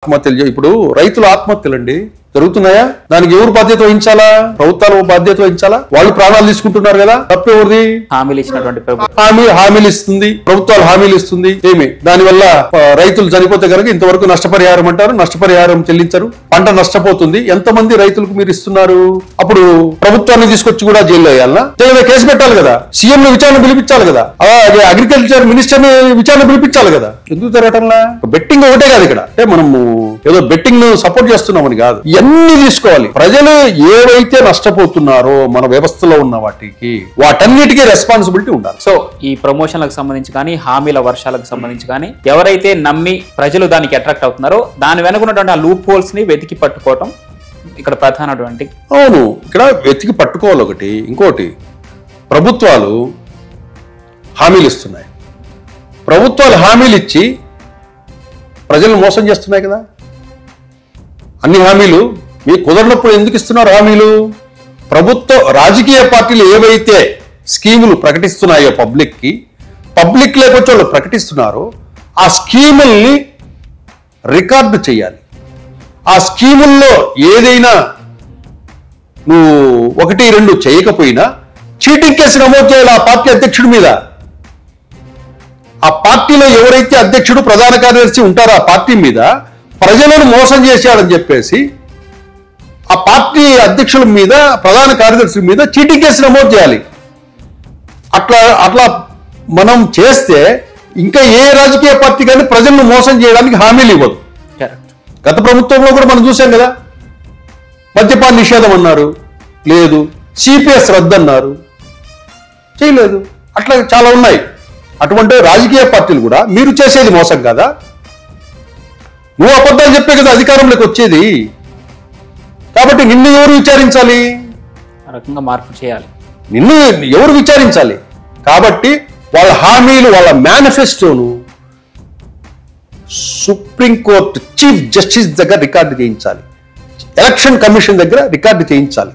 ఆత్మహత్యలు ఇప్పుడు రైతుల ఆత్మహత్యలండి జరుగుతున్నాయా? దానికి ఎవరు బాధ్యత వహించాలా? ప్రభుత్వాలు బాధ్యత వహించాలా? వాళ్ళు ప్రాణాలు తీసుకుంటున్నారు కదా, తప్పెవరిది? హామీలు ఇచ్చినటువంటి హామీలు ఇస్తుంది ప్రభుత్వాలు, హామీలు ఇస్తుంది. ఏమి దానివల్ల రైతులు చనిపోతే కనుక ఇంతవరకు నష్టపరిహారం అంటారు, నష్టపరిహారం చెల్లించరు, పంట నష్టపోతుంది. ఎంతమంది రైతులకు మీరు ఇస్తున్నారు? అప్పుడు ప్రభుత్వాన్ని తీసుకొచ్చి కూడా జైల్లో వేయాలనా? లేదా కేసు పెట్టాలి కదా, సీఎం ని విచారణ పిలిపించాలి కదా, అలాగే అగ్రికల్చర్ మినిస్టర్ ని విచారణ పిలిపించాలి కదా. ఎందుకు జరగటంలా? బెట్టింగ్ ఒకటే కాదు ఇక్కడ, అంటే మనము ఏదో బెట్టింగ్ ను సపోర్ట్ చేస్తున్నామని కాదు, ఇవన్నీ తీసుకోవాలి. ప్రజలు ఏవైతే నష్టపోతున్నారో మన వ్యవస్థలో ఉన్న వాటన్నిటికీ రెస్పాన్సిబిలిటీ ఉండాలి. సో ఈ ప్రమోషన్లకు సంబంధించి కానీ హామీల వర్షాలకు సంబంధించి కానీ ఎవరైతే నమ్మి ప్రజలు దానికి అట్రాక్ట్ అవుతున్నారో దాని వెనుకున్నటువంటి ఆ లూప్ హోల్స్ ని వెతికి పట్టుకోవటం ఇక్కడ ప్రధానటువంటి. అవును, ఇక్కడ వెతికి పట్టుకోవాలి. ఒకటి, ఇంకోటి, ప్రభుత్వాలు హామీలు ఇస్తున్నాయి. ప్రభుత్వాలు హామీలు ఇచ్చి ప్రజలను మోసం చేస్తున్నాయి కదా. అన్ని హామీలు మీకు కుదరనప్పుడు ఎందుకు ఇస్తున్నారు హామీలు? రాజకీయ పార్టీలు ఏవైతే స్కీములు ప్రకటిస్తున్నాయో పబ్లిక్ లేకొచ్చి వాళ్ళు ప్రకటిస్తున్నారో ఆ స్కీముల్ని రికార్డు చేయాలి. ఆ స్కీముల్లో ఏదైనా నువ్వు 1-2 చేయకపోయినా చీటింగ్ కేసు నమోదు చేయాలి ఆ పార్టీ అధ్యక్షుడి మీద. ఆ పార్టీలో ఎవరైతే అధ్యక్షుడు, ప్రధాన కార్యదర్శి ఉంటారో ఆ పార్టీ మీద ప్రజలను మోసం చేశాడని చెప్పేసి ఆ పార్టీ అధ్యక్షుల మీద, ప్రధాన కార్యదర్శి మీద చీటింగ్ కేసు నమోదు చేయాలి. అట్లా మనం చేస్తే ఇంకా ఏ రాజకీయ పార్టీ కానీ ప్రజలను మోసం చేయడానికి హామీలు ఇవ్వదు. గత ప్రభుత్వంలో కూడా మనం చూసాం కదా, మద్యపాన నిషేధం అన్నారు, లేదు. సిపిఎస్ రద్దు అన్నారు, చేయలేదు. అట్లా చాలా ఉన్నాయి. అటువంటి రాజకీయ పార్టీలు కూడా మీరు చేసేది మోసం కదా. నువ్వు అబద్ధాలు చెప్పే కదా అధికారంలోకి వచ్చేది. కాబట్టి నిన్ను ఎవరు విచారించాలి? ఆ రకంగా మార్పు చేయాలి. నిన్ను ఎవరు విచారించాలి? కాబట్టి వాళ్ళ హామీలు, వాళ్ళ మేనిఫెస్టోను సుప్రీంకోర్టు చీఫ్ జస్టిస్ దగ్గర రికార్డు చేయించాలి, ఎలక్షన్ కమిషన్ దగ్గర రికార్డు చేయించాలి.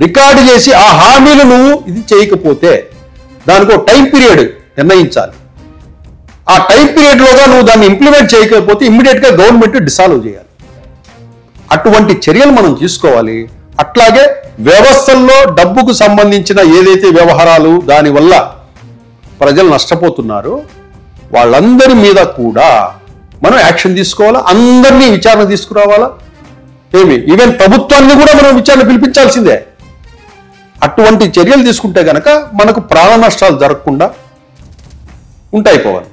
రికార్డు చేసి ఆ హామీలు నువ్వు ఇది చేయకపోతే దానికి ఒక టైం పీరియడ్ నిర్ణయించాలి. ఆ టైం పీరియడ్ లోగా నువ్వు దాన్ని ఇంప్లిమెంట్ చేయకపోతే ఇమ్మీడియట్ గా గవర్నమెంట్ డిసాల్వ్ చేయాలి. అటువంటి చర్యలు మనం తీసుకోవాలి. అట్లాగే వ్యవస్థల్లో డబ్బుకు సంబంధించిన ఏదైతే వ్యవహారాలు దానివల్ల ప్రజలు నష్టపోతున్నారో వాళ్ళందరి మీద కూడా మనం యాక్షన్ తీసుకోవాలా, అందరినీ విచారణ తీసుకురావాలా. ఈవెన్ ప్రభుత్వాన్ని కూడా మనం విచారణ పిలిపించాల్సిందే. అటువంటి చర్యలు తీసుకుంటే గనక మనకు ప్రాణ నష్టాలు జరగకుండా ఉంటాయి. పోవాలి.